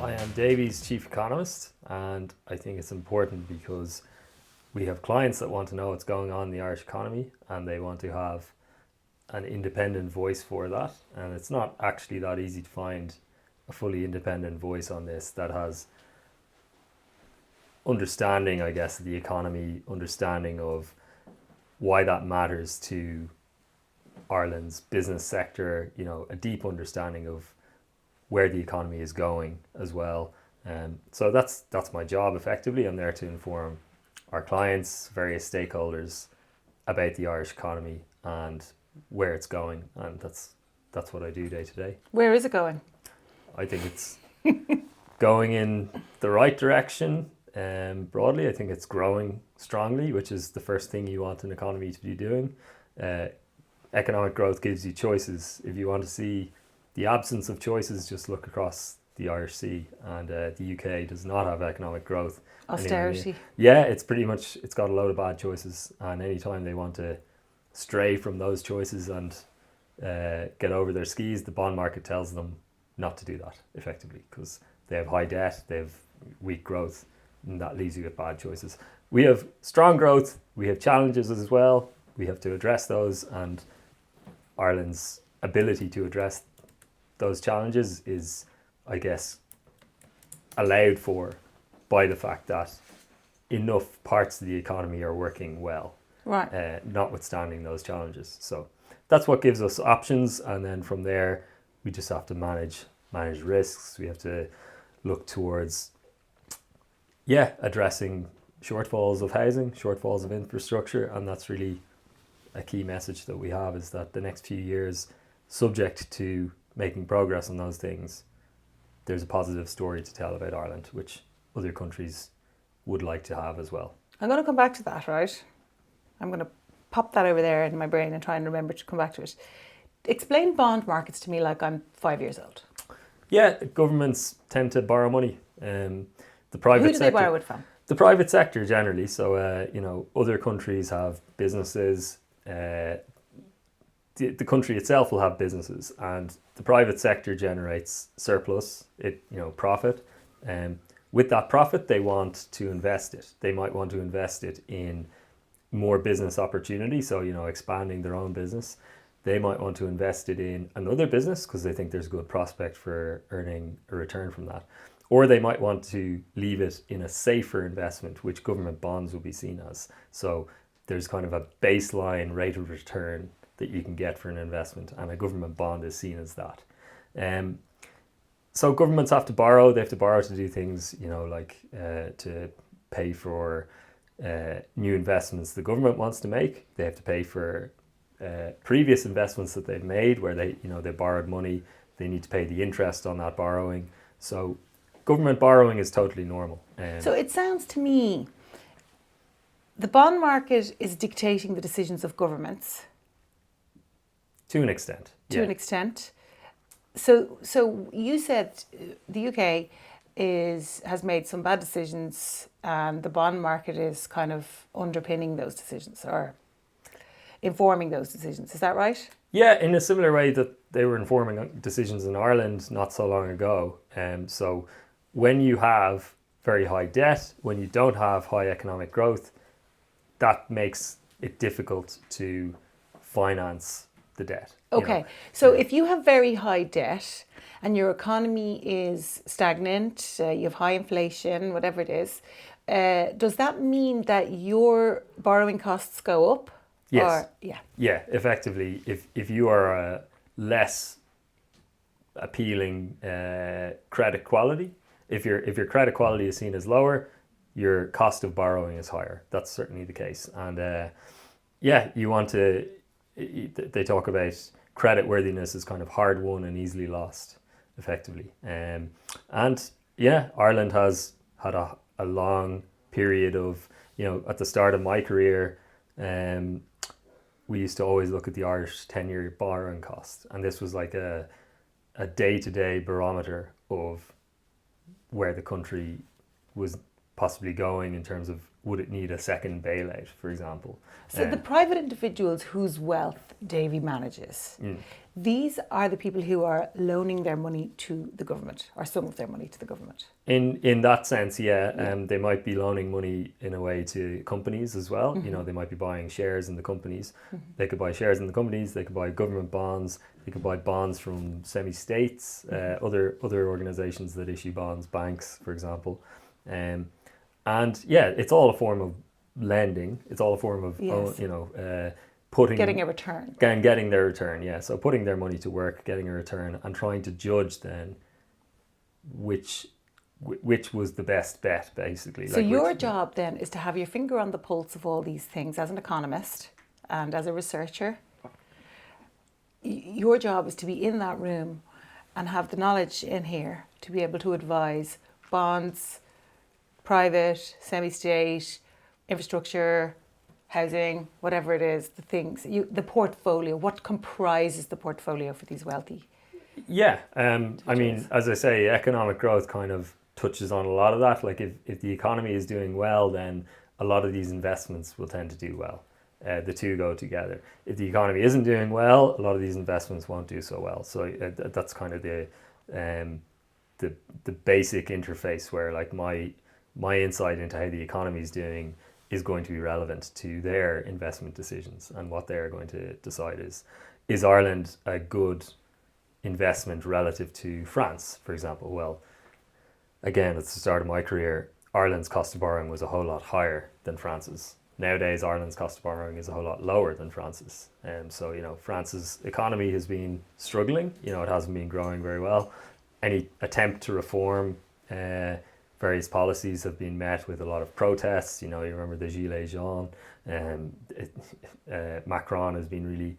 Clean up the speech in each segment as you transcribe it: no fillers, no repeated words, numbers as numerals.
I am Davy's chief economist, and I think it's important because we have clients that want to know what's going on in the Irish economy and they want to have an independent voice for that. And it's not actually that easy to find a fully independent voice on this that has understanding, I guess, of the economy, understanding of why that matters to Ireland's business sector, a deep understanding of where the economy is going as well. So that's my job effectively. I'm there to inform our clients, various stakeholders about the Irish economy and where it's going, and that's what I do day to day. Where is it going? I think it's going in the right direction. Broadly, I think it's growing strongly, which is the first thing you want an economy to be doing. Economic growth gives you choices. If you want to see the absence of choices, just look across the Irish Sea, and the UK does not have economic growth. Austerity. Yeah, it's got a load of bad choices, and anytime they want to stray from those choices and get over their skis, the bond market tells them not to do that effectively, because they have high debt, they have weak growth, and that leaves you with bad choices. We have strong growth, we have challenges as well, we have to address those, and Ireland's ability to address those challenges is, I guess, allowed for by the fact that enough parts of the economy are working well, right? Notwithstanding those challenges. So that's what gives us options, and then from there we just have to manage risks. We have to look towards addressing shortfalls of housing, shortfalls of infrastructure, and that's really a key message that we have, is that the next few years, subject to making progress on those things, there's a positive story to tell about Ireland, which other countries would like to have as well. I'm going to come back to that, right? I'm going to pop that over there in my brain and try and remember to come back to it. Explain bond markets to me like I'm 5 years old. Yeah, governments tend to borrow money. The private Who do they borrow it from? The private sector generally. So, other countries have businesses. The country itself will have businesses, and the private sector generates surplus, profit. With that profit, they want to invest it. They might want to invest it in more business opportunity, so expanding their own business. They might want to invest it in another business because they think there's a good prospect for earning a return from that. Or they might want to leave it in a safer investment, which government bonds will be seen as. So there's kind of a baseline rate of return that you can get for an investment, and a government bond is seen as that. So governments have to borrow. They have to borrow to do things, to pay for new investments the government wants to make. They have to pay for previous investments that they've made where they borrowed money. They need to pay the interest on that borrowing. So government borrowing is totally normal. So it sounds to me the bond market is dictating the decisions of governments. To an extent. To an extent. So you said the UK has made some bad decisions, and the bond market is kind of underpinning those decisions or informing those decisions. Is that right? Yeah, in a similar way that they were informing decisions in Ireland not so long ago. So when you have very high debt, when you don't have high economic growth, that makes it difficult to finance the debt. Okay, so if you have very high debt and your economy is stagnant, you have high inflation, whatever it is, does that mean that your borrowing costs go up? Yes. Or, yeah, effectively, if you are a less appealing credit quality, if your credit quality is seen as lower, your cost of borrowing is higher. That's certainly the case. And you want to. They talk about credit worthiness as kind of hard won and easily lost, effectively. Ireland has had a long period of, at the start of my career, we used to always look at the Irish 10-year borrowing cost, and this was like a day-to-day barometer of where the country was possibly going in terms of would it need a second bailout, for example. So the private individuals whose wealth Davy manages, these are the people who are loaning their money to the government, or some of their money to the government. In that sense, they might be loaning money in a way to companies as well. They might be buying shares in the companies. They could buy shares in the companies. They could buy government bonds. They could buy bonds from semi-states, other organisations that issue bonds, banks, for example. It's all a form of lending. It's all a form of getting a return. Getting their return, yeah. So putting their money to work, getting a return, and trying to judge then which was the best bet, basically. So your job then is to have your finger on the pulse of all these things as an economist and as a researcher. Your job is to be in that room and have the knowledge in here to be able to advise bonds, private, semi-state, infrastructure, housing, whatever it is, the things, the portfolio, what comprises the portfolio for these wealthy? Yeah, I mean, as I say, economic growth kind of touches on a lot of that. Like if the economy is doing well, then a lot of these investments will tend to do well. The two go together. If the economy isn't doing well, a lot of these investments won't do so well. So that's kind of the basic interface where like my insight into how the economy is doing is going to be relevant to their investment decisions, and what they're going to decide is Ireland a good investment relative to France, for example? Well, again, at the start of my career, Ireland's cost of borrowing was a whole lot higher than France's. Nowadays, Ireland's cost of borrowing is a whole lot lower than France's. So, France's economy has been struggling. It hasn't been growing very well. Any attempt to reform various policies have been met with a lot of protests. You remember the Gilets jaunes. Macron has been really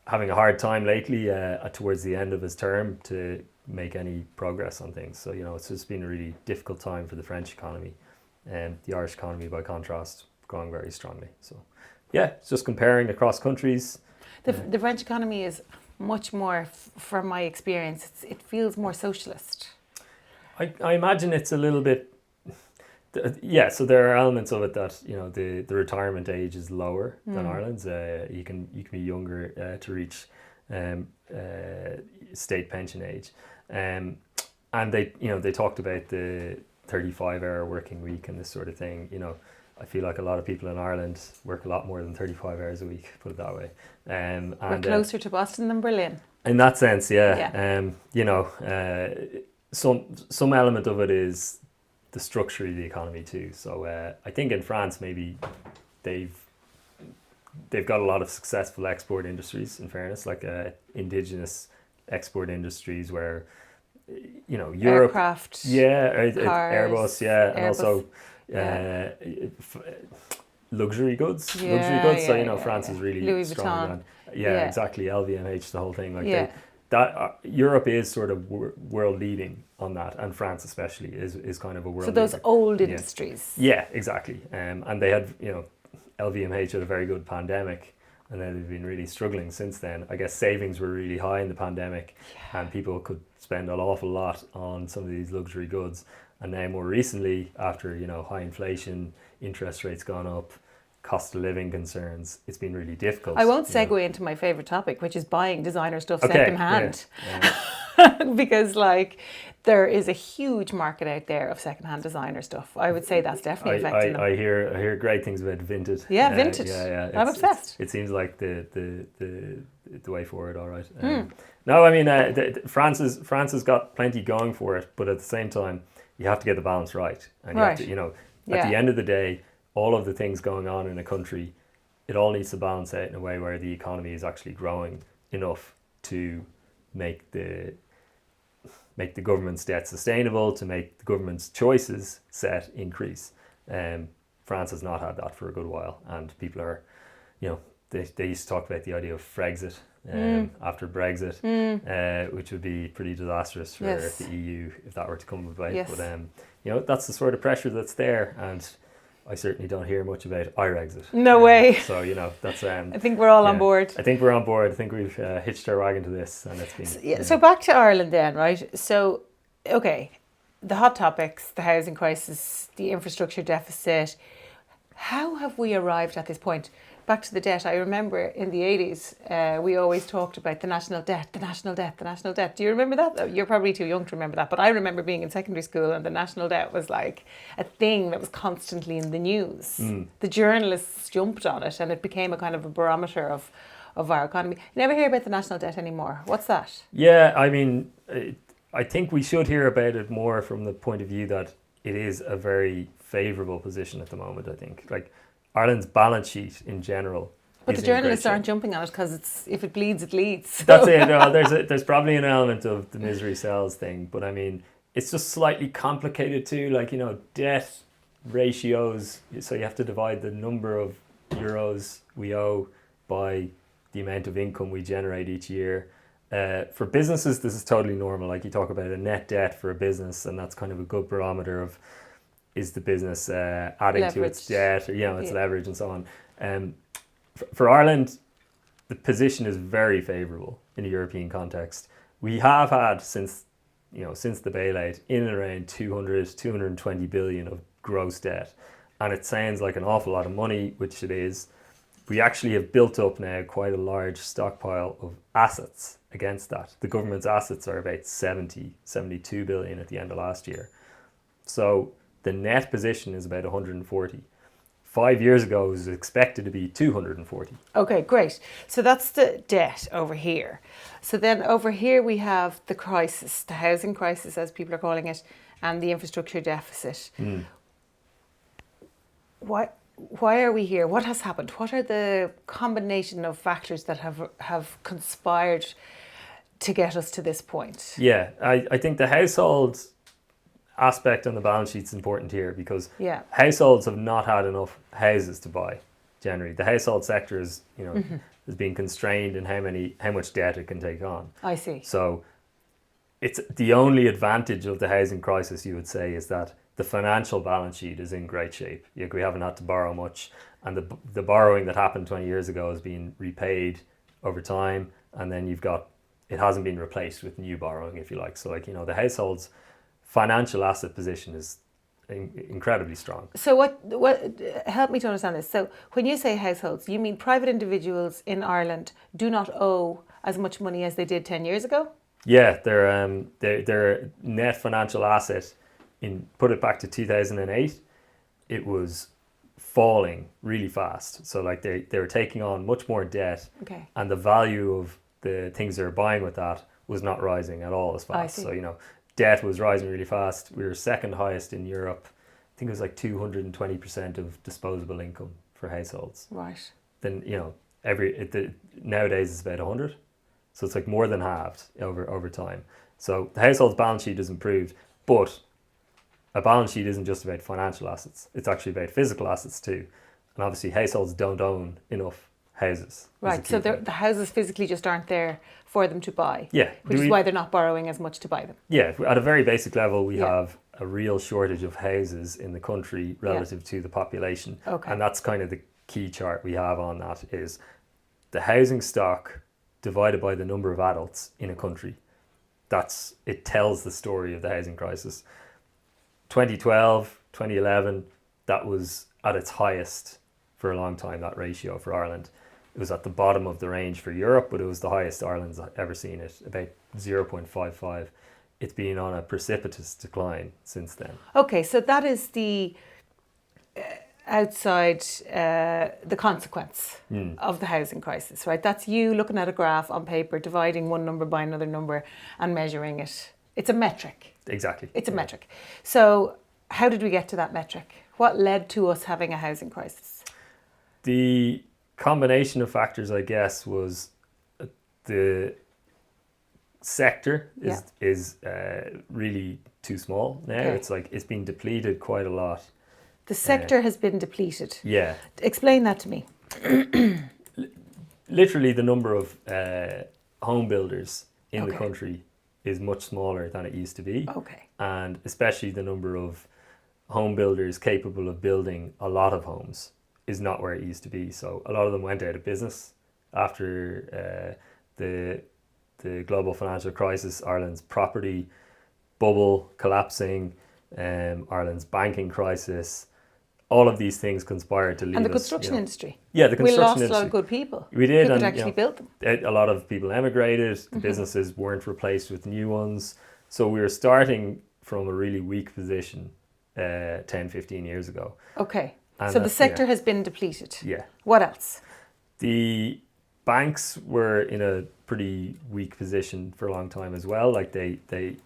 having a hard time lately towards the end of his term to make any progress on things. So, it's just been a really difficult time for the French economy. And the Irish economy, by contrast, growing very strongly. So, it's just comparing across countries. The French economy is much more, from my experience, it feels more socialist. I imagine it's a little bit, so there are elements of it that, the retirement age is lower than Ireland's. You can be younger to reach state pension age. And they talked about the 35-hour working week and this sort of thing. I feel like a lot of people in Ireland work a lot more than 35 hours a week, put it that way. We're closer to Boston than Berlin. In that sense, yeah. Some element of it is the structure of the economy too. So I think in France maybe they've got a lot of successful export industries, in fairness, like indigenous export industries where Europe, aircraft, cars, Airbus, and also luxury goods. So France is really Louis strong. Vuitton. Exactly. LVMH, the whole thing. Europe is sort of world leading on that, and France especially is kind of a world. So those leader. old industries. Yeah, exactly. And they had LVMH had a very good pandemic. And then they've been really struggling since then. I guess savings were really high in the pandemic, and people could spend an awful lot on some of these luxury goods. And now more recently, after high inflation, interest rates gone up, cost of living concerns, it's been really difficult. I won't segue into my favourite topic, which is buying designer stuff secondhand. Because there is a huge market out there of secondhand designer stuff. I would say that's definitely affecting them. I hear great things about vintage. Yeah, vintage. I'm obsessed. It seems like the way forward. All right. No, I mean France has got plenty going for it, but at the same time, you have to get the balance right. And you have to, at the end of the day, all of the things going on in a country, it all needs to balance out in a way where the economy is actually growing enough to make the government's debt sustainable, to make the government's choices set increase. France has not had that for a good while, and people are, they used to talk about the idea of Frexit after Brexit, which would be pretty disastrous for the EU if that were to come about. Yes. But that's the sort of pressure that's there, and I certainly don't hear much about Irexit. No way. So that's. I think we're all on board. I think we're on board. I think we've hitched our wagon to this, and it's been. So back to Ireland then, right? So, okay, the hot topics, the housing crisis, the infrastructure deficit. How have we arrived at this point? Back to the debt. I remember in the 80s, we always talked about the national debt, the national debt, the national debt. Do you remember that? You're probably too young to remember that, but I remember being in secondary school and the national debt was like a thing that was constantly in the news. The journalists jumped on it and it became a kind of a barometer of our economy. You never hear about the national debt anymore. What's that? Yeah, I mean, I think we should hear about it more from the point of view that it is a very favourable position at the moment, I think. Like, Ireland's balance sheet in general. But the journalists aren't jumping on it because if it bleeds, it leads. So. That's it. No, there's probably an element of the misery sells thing, but I mean, it's just slightly complicated too. Like, debt ratios. So you have to divide the number of euros we owe by the amount of income we generate each year. For businesses, this is totally normal. Like, you talk about a net debt for a business, and that's kind of a good barometer of, is the business adding leverage to its debt, or, its leverage and so on. For Ireland, the position is very favourable in a European context. We have had since the bailout in and around 220 billion of gross debt, and it sounds like an awful lot of money, which it is. We actually have built up now quite a large stockpile of assets against that. The government's assets are about 72 billion at the end of last year. So the net position is about 140. 5 years ago, it was expected to be 240. Okay, great. So that's the debt over here. So then over here we have the crisis, the housing crisis, as people are calling it, and the infrastructure deficit. Why are we here? What has happened? What are the combination of factors that have conspired to get us to this point? Yeah, I think the household aspect on the balance sheet is important here because households have not had enough houses to buy. Generally, the household sector is has been constrained in how much debt it can take on. I see. So it's the only advantage of the housing crisis, you would say, is that the financial balance sheet is in great shape. We haven't had to borrow much, and the borrowing that happened 20 years ago has been repaid over time, and then it hasn't been replaced with new borrowing, if you like. So the household's financial asset position is incredibly strong. So what help me to understand this. So when you say households, you mean private individuals in Ireland do not owe as much money as they did 10 years ago? Yeah, their net financial asset, put it back to 2008, it was falling really fast. So like they were taking on much more debt, and the value of the things they were buying with that was not rising at all as fast. So debt was rising really fast. We were second highest in Europe. I think it was like 220% of disposable income for households. Right. Then nowadays it's about 100. So it's like more than halved over time. So the household's balance sheet has improved, but a balance sheet isn't just about financial assets. It's actually about physical assets too. And obviously households don't own enough houses. Right, so the houses physically just aren't there for them to buy. Yeah. Which is why they're not borrowing as much to buy them. Yeah, at a very basic level, we have a real shortage of houses in the country relative to the population. Okay. And that's kind of the key chart we have on that is the housing stock divided by the number of adults in a country. It tells the story of the housing crisis. 2012, 2011, that was at its highest for a long time, that ratio for Ireland. It was at the bottom of the range for Europe, but it was the highest Ireland's ever seen it, about 0.55. It's been on a precipitous decline since then. Okay, so that is the outside, the consequence of the housing crisis, right? That's you looking at a graph on paper, dividing one number by another number and measuring it. It's a metric. Exactly. It's a metric. So how did we get to that metric? What led to us having a housing crisis? The combination of factors, I guess, was the sector is really too small now. Okay. It's like it's been depleted quite a lot. The sector has been depleted. Yeah. Explain that to me. Literally, the number of home builders in the country is much smaller than it used to be. Okay. And especially the number of home builders capable of building a lot of homes is not where it used to be. So a lot of them went out of business after the global financial crisis. Ireland's property bubble collapsing, Ireland's banking crisis, all of these things conspired to lead us. And the construction industry. Yeah, the construction industry. We lost a lot of good people. We did, who and could actually build them. A lot of people emigrated. The businesses weren't replaced with new ones. So we were starting from a really weak position 10, 15 years ago. Okay. And so the sector has been depleted. Yeah. What else? The banks were in a pretty weak position for a long time as well. Like they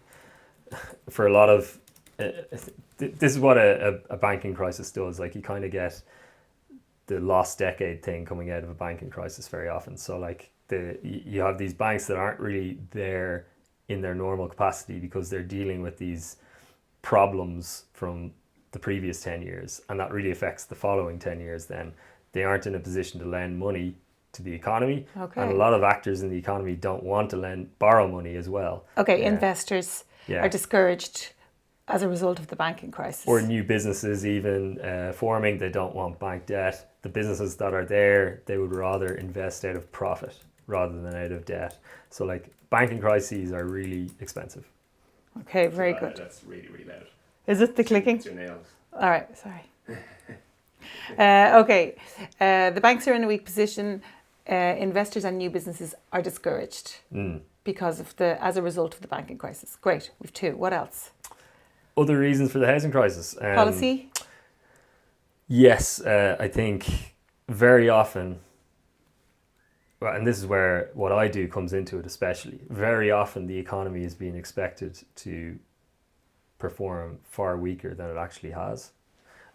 for a lot of, this is what a banking crisis does. Like you kind of get the lost decade thing coming out of a banking crisis very often. So like you have these banks that aren't really there in their normal capacity because they're dealing with these problems from the previous 10 years, and that really affects the following 10 years. Then they aren't in a position to lend money to the economy, and a lot of actors in the economy don't want to borrow money as well. Okay, investors are discouraged as a result of the banking crisis. Or new businesses even forming, they don't want bank debt. The businesses that are there, they would rather invest out of profit rather than out of debt. So like banking crises are really expensive. Okay, very good. That's really, really loud. Is it the clicking? It's your nails. All right, sorry. Okay, the banks are in a weak position. Investors and new businesses are discouraged because of as a result of the banking crisis. Great, we've two. What else? Other reasons for the housing crisis. Policy? Yes, I think very often, well, and this is where what I do comes into it especially, very often the economy is being expected to perform far weaker than it actually has.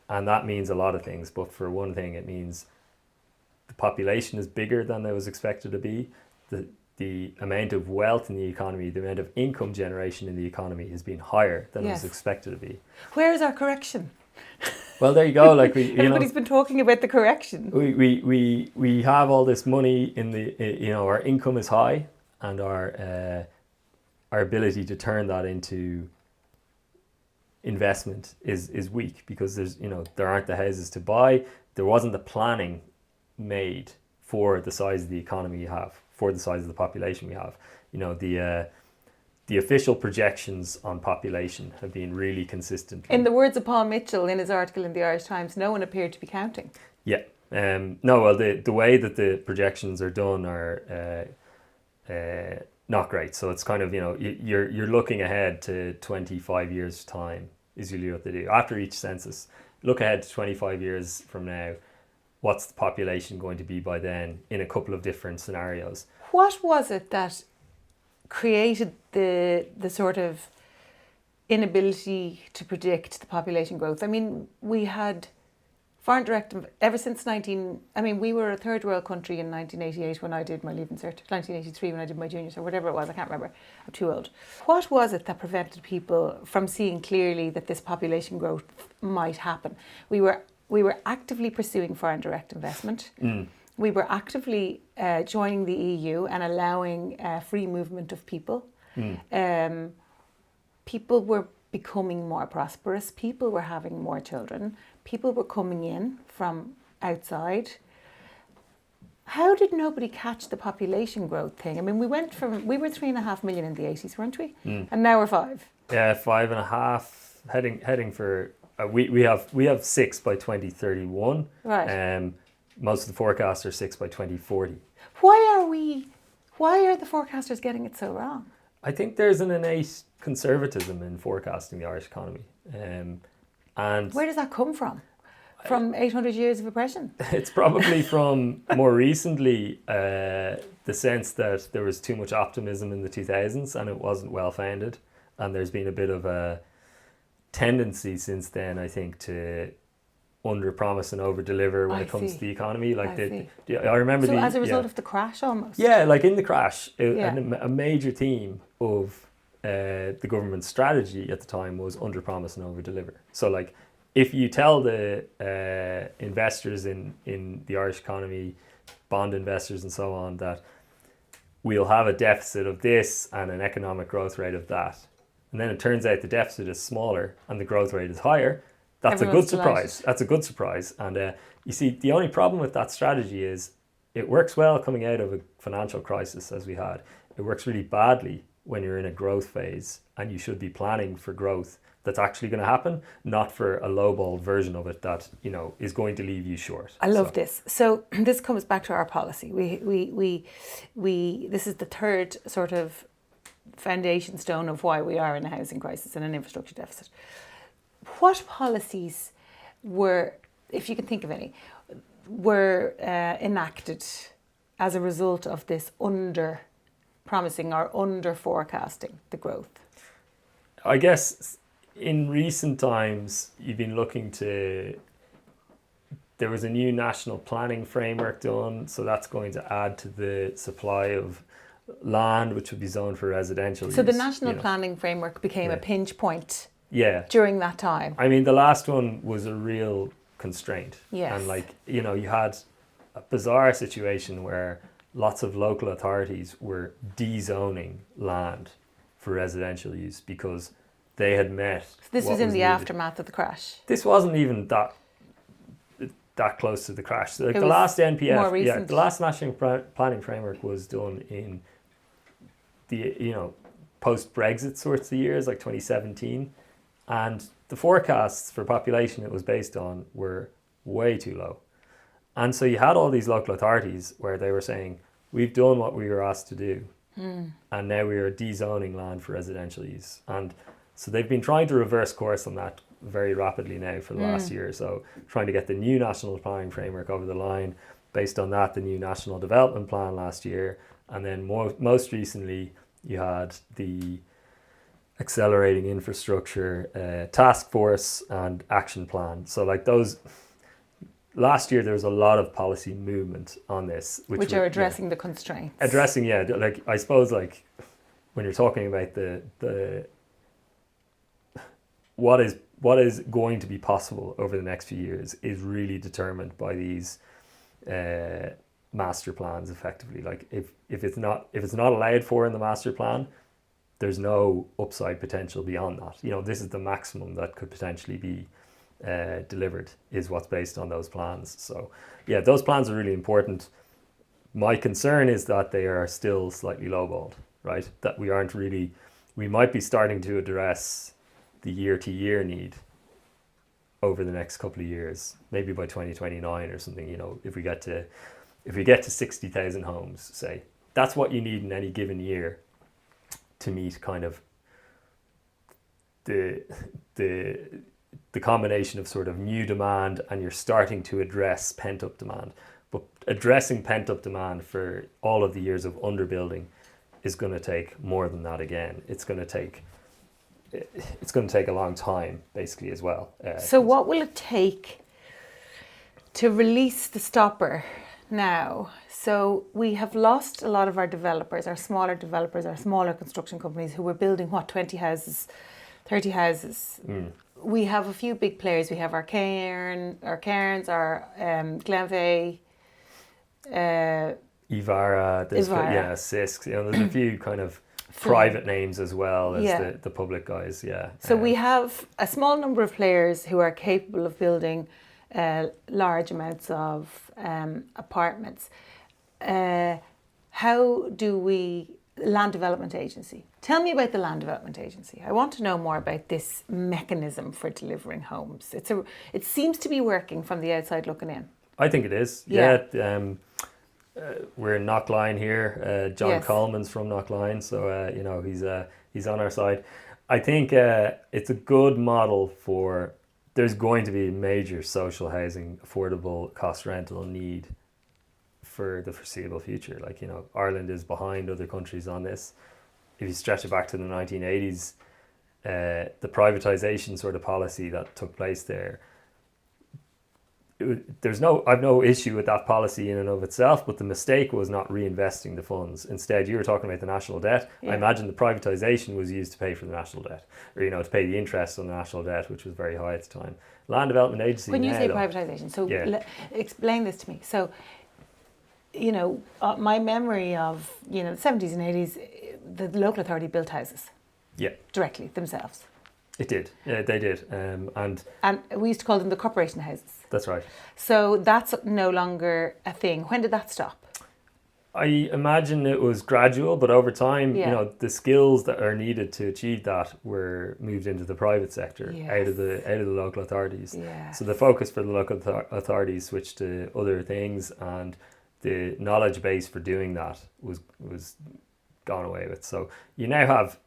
And that means a lot of things, but for one thing it means the population is bigger than it was expected to be. The amount of wealth in the economy, the amount of income generation in the economy has been higher than it was expected to be. Where is our correction? Well, there you go. Like everybody's been talking about the correction. We have all this money in the our income is high, and our ability to turn that into investment is weak because there aren't the houses to buy. There wasn't the planning made for the size of the economy you have, for the size of the population we have. The official projections on population have been really consistent. In the words of Paul Mitchell in his article in the Irish Times, no one appeared to be counting. Yeah. No, well, the way that the projections are done are not great. So it's kind of, you're looking ahead to 25 years' time is usually what they do. After each census, look ahead to 25 years from now. What's the population going to be by then in a couple of different scenarios? What was it that created the sort of inability to predict the population growth? I mean, we had foreign direct ever since we were a third world country in 1988 when I did my Leaving Cert, 1983 when I did my juniors, or whatever it was, I can't remember, I'm too old. What was it that prevented people from seeing clearly that this population growth might happen? We were actively pursuing foreign direct investment. We were actively joining the EU and allowing free movement of people. People were becoming more prosperous. People were having more children. People were coming in from outside. How did nobody catch the population growth thing? I mean, we were 3.5 million in the 80s, weren't we? And now we're 5. Yeah, 5.5, heading for, we have 6 by 2031. Right. Most of the forecasts are 6 by 2040. Why are the forecasters getting it so wrong? I think there's an innate conservatism in forecasting the Irish economy. And where does that come from? From 800 years of oppression? It's probably from more recently the sense that there was too much optimism in the 2000s and it wasn't well founded. And there's been a bit of a tendency since then, I think, to under-promise and over-deliver when it comes to the economy. Like I remember as a result of the crash almost? Yeah, like in the crash, a major theme of the government's strategy at the time was under-promise and over-deliver. So like if you tell the investors in the Irish economy, bond investors and so on, that we'll have a deficit of this and an economic growth rate of that, and then it turns out the deficit is smaller and the growth rate is higher, that's a good surprise. That's a good surprise. And you see, the only problem with that strategy is it works well coming out of a financial crisis as we had. It works really badly when you're in a growth phase, and you should be planning for growth that's actually going to happen, not for a lowball version of it that, you know, is going to leave you short. I love this. So this comes back to our policy. We this is the third sort of foundation stone of why we are in a housing crisis and an infrastructure deficit. What policies were, if you can think of any, were enacted as a result of this under promising or under forecasting the growth? I guess in recent times, you've been looking to, there was a new national planning framework done, so that's going to add to the supply of land, which would be zoned for residential use. So the national planning framework became a pinch point during that time. I mean, the last one was a real constraint. Yes. And like, you know, you had a bizarre situation where lots of local authorities were de-zoning land for residential use because they had met. This was in the aftermath of the crash. This wasn't even that close to the crash. Like the last NPF, more recent. the last national planning framework was done in the, you know, post-Brexit sorts of years, like 2017, and the forecasts for population it was based on were way too low. And so you had all these local authorities where they were saying, we've done what we were asked to do, and now we are de-zoning land for residential use. And so they've been trying to reverse course on that very rapidly now for the last year or so, trying to get the new national planning framework over the line. Based on that, the new national development plan last year, and then most recently you had the accelerating infrastructure task force and action plan. So like those, last year there was a lot of policy movement on this, which are addressing the constraints. Addressing, like I suppose, like when you're talking about the what is going to be possible over the next few years is really determined by these master plans. Effectively, like if it's not allowed for in the master plan, there's no upside potential beyond that. You know, this is the maximum that could potentially be delivered, is what's based on those plans. So yeah, those plans are really important. My concern is that they are still slightly lowballed, right? That we might be starting to address the year-to-year need over the next couple of years, maybe by 2029 or something. You know, if we get to 60,000 homes, say, that's what you need in any given year to meet kind of the combination of sort of new demand, and you're starting to address pent-up demand. But addressing pent-up demand for all of the years of underbuilding is going to take more than that again. It's going to take a long time, basically, as well. So what will it take to release the stopper now? So we have lost a lot of our developers, our smaller construction companies who were building, 20 houses, 30 houses. We have a few big players. We have our Cairns, our Glenveagh, Ivara, Sisk. You know, there's a few kind of private names as well as the public guys. Yeah. So we have a small number of players who are capable of building large amounts of apartments. How do we, Land Development Agency? Tell me about the Land Development Agency. I want to know more about this mechanism for delivering homes. It seems to be working from the outside looking in. I think it is. Yeah. We're in Knockline here. John Coleman's from Knockline, so you know, he's on our side. I think it's a good model for. There's going to be major social housing, affordable cost rental need for the foreseeable future. Like, you know, Ireland is behind other countries on this. If you stretch it back to the 1980s, the privatization sort of policy that took place there, I've no issue with that policy in and of itself, but the mistake was not reinvesting the funds. Instead, you were talking about the national debt. Yeah. I imagine the privatization was used to pay for the national debt, or, you know, to pay the interest on the national debt, which was very high at the time. Land Development Agency. When you say privatization, so explain this to me. So, you know, my memory of, you know, the 70s and 80s, the local authority built houses. Yeah. Directly themselves. It did. Yeah, they did. And we used to call them the corporation houses. That's right. So that's no longer a thing. When did that stop? I imagine it was gradual, but over time, Yeah. the skills that are needed to achieve that were moved into the private sector, out of Yes. the local authorities. Yes. So the focus for the local authorities switched to other things, and the knowledge base for doing that was gone away with. So you now have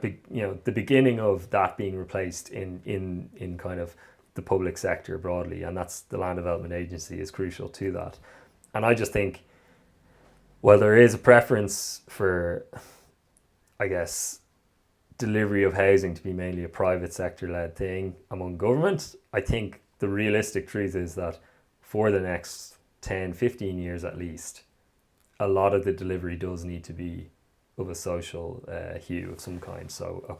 the beginning of that being replaced in kind of the public sector broadly, and that's the Land Development Agency is crucial to that. And I just think, well, there is a preference for, I guess, delivery of housing to be mainly a private sector led thing among government. I think the realistic truth is that for the next 10, 15 years at least, a lot of the delivery does need to be of a social hue of some kind. So,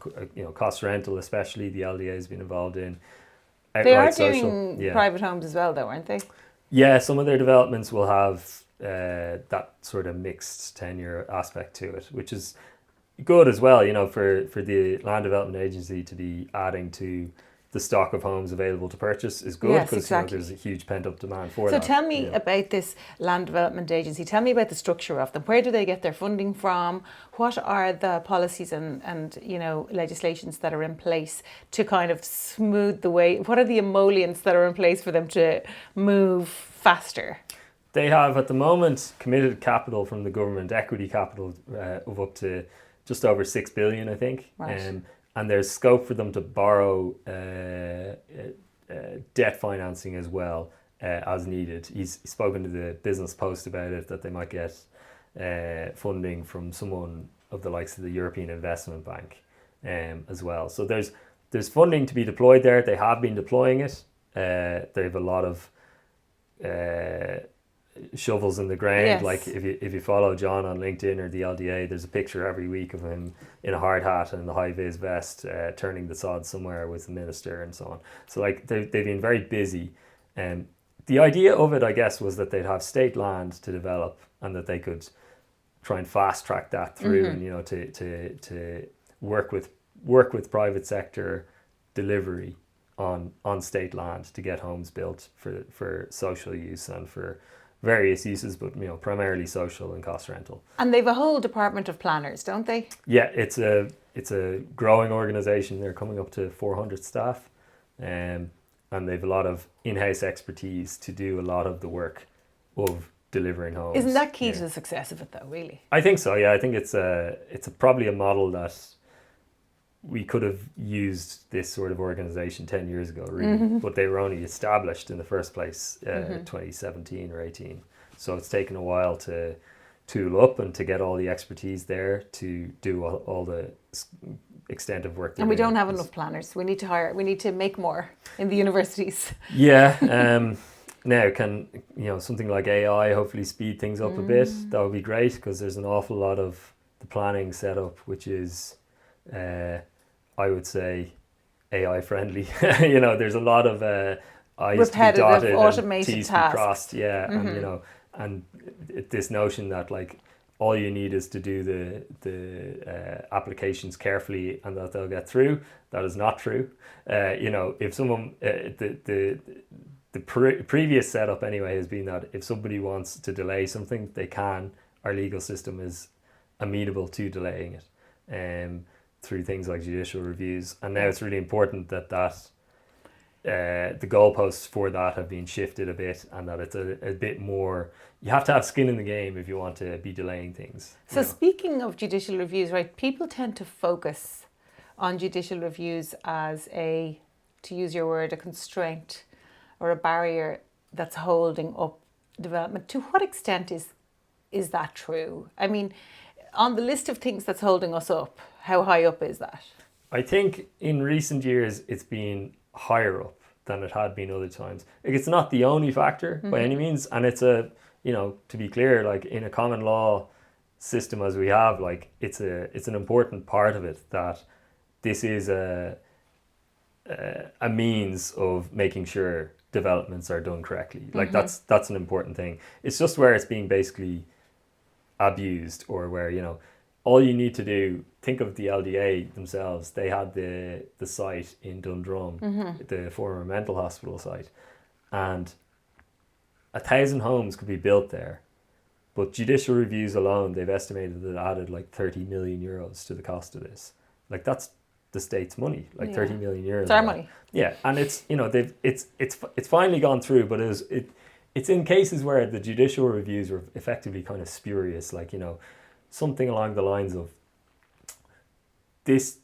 cost rental, especially the LDA has been involved in. They are social, doing private homes as well, though, aren't they? Yeah, some of their developments will have that sort of mixed tenure aspect to it, which is good as well, for the Land Development Agency to be adding to the stock of homes available to purchase is good, Yes, because exactly. there's a huge pent-up demand for So that. tell me about this Land Development Agency. Tell me about the structure of them. Where do they get their funding from? What are the policies and legislations that are in place to kind of smooth the way? What are the emollients that are in place for them to move faster? They have at the moment committed capital from the government, equity capital of up to just over 6 billion, I think. Right. And there's scope for them to borrow debt financing as well as needed. He's spoken to the Business Post about it, that they might get funding from someone of the likes of the European Investment Bank as well. So there's funding to be deployed there. They have been deploying it. They have a lot of shovels in the ground. Yes. Like if you follow John on LinkedIn or the LDA, there's a picture every week of him in a hard hat and the high vis vest turning the sod somewhere with the minister and so on. So like they've been very busy. The idea of it, I guess, was that they'd have state land to develop and that they could try and fast track that through, and to work with private sector delivery on state land to get homes built for social use and for various uses, but primarily social and cost rental. And they've a whole department of planners, don't they? Yeah, it's a growing organisation. They're coming up to 400 staff, and they've a lot of in-house expertise to do a lot of the work of delivering homes. Isn't that key to the success of it, though? Really? I think so. Yeah, I think it's probably a model that we could have used this sort of organisation 10 years ago, really, but they were only established in the first place 2017 or 18. So it's taken a while to tool up and to get all the expertise there to do all the extent of work. And we don't have enough planners. We need to make more in the universities. Yeah. Now, can something like AI hopefully speed things up a bit? That would be great, because there's an awful lot of the planning setup which is I would say AI friendly. There's a lot of I's to be dotted and T's to be crossed. Yeah, and this notion that like all you need is to do the applications carefully and that they'll get through. That is not true. If someone the previous setup anyway has been that if somebody wants to delay something, they can. Our legal system is amenable to delaying it. Through things like judicial reviews, and now it's really important that the goalposts for that have been shifted a bit, and that it's a bit more. You have to have skin in the game if you want to be delaying things. So speaking of judicial reviews, right? People tend to focus on judicial reviews as to use your word, a constraint or a barrier that's holding up development. To what extent is that true? I mean, on the list of things that's holding us up, how high up is that? I think in recent years it's been higher up than it had been other times. Like, it's not the only factor by any means, and it's to be clear, like in a common law system as we have, like it's an important part of it that this is a means of making sure developments are done correctly. Like that's an important thing. It's just where it's being basically abused, or where all you need to do, think of the LDA themselves. They had the site in Dundrum, the former mental hospital site, and 1,000 homes could be built there, But judicial reviews alone, they've estimated that it added like 30 million euros to the cost of this. Like that's the state's money, like 30 million euros. It's our money. Yeah, and it's it's finally gone through, but it's in cases where the judicial reviews were effectively kind of spurious, like something along the lines of this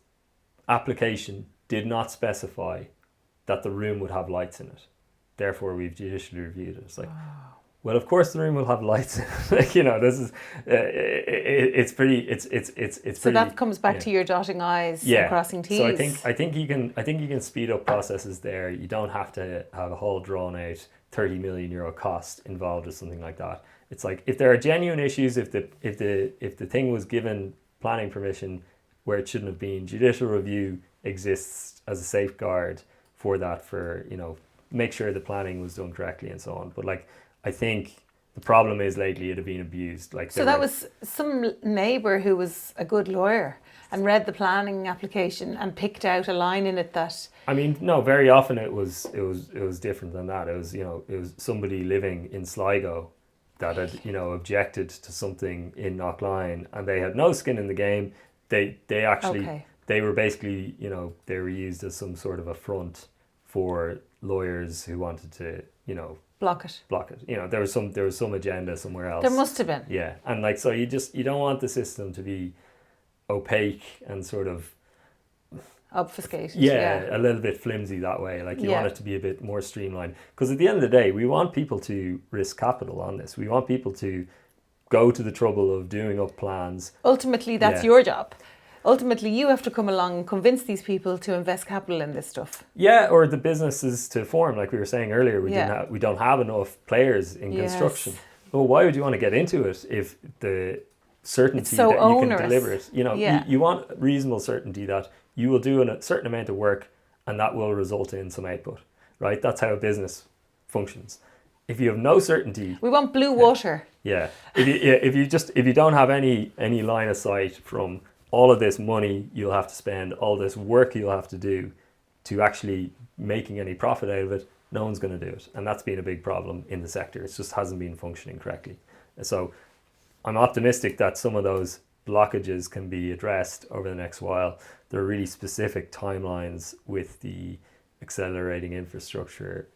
application did not specify that the room would have lights in it. Therefore, we've judicially reviewed it. It's like, well, of course the room will have lights in it. Like, this is, it's pretty, it's so pretty, that comes back to your dotting I's and crossing T's. So I think you can speed up processes there. You don't have to have a whole drawn out 30 million euro cost involved with something like that. It's like, if there are genuine issues, if the thing was given planning permission where it shouldn't have been, judicial review exists as a safeguard for that, for, make sure the planning was done correctly and so on. But like, I think the problem is lately it had been abused. Like, so that was some neighbour who was a good lawyer and read the planning application and picked out a line in it that. I mean, no, very often it was different than that. It was it was somebody living in Sligo that had objected to something in Knockline, and they had no skin in the game. They actually they were basically they were used as some sort of a front for lawyers who wanted to block it. There was some agenda somewhere else. There must have been. Yeah, and like, so you don't want the system to be opaque and sort of obfuscated. Yeah, a little bit flimsy that way. Like, you want it to be a bit more streamlined, because at the end of the day, we want people to risk capital on this. We want people to go to the trouble of doing up plans. Ultimately, that's your job. Ultimately, you have to come along and convince these people to invest capital in this stuff. Yeah, or the businesses to form, like we were saying earlier. We don't have enough players in construction. Well, why would you want to get into it if the certainty that you can deliver it? You want reasonable certainty that you will do a certain amount of work and that will result in some output, right? That's how a business functions. If you have no certainty, we want blue water. Yeah. If you don't have any line of sight from all of this money you'll have to spend, all this work you'll have to do to actually making any profit out of it, no one's going to do it. And that's been a big problem in the sector. It just hasn't been functioning correctly. So I'm optimistic that some of those blockages can be addressed over the next while. There are really specific timelines with the Accelerating Infrastructure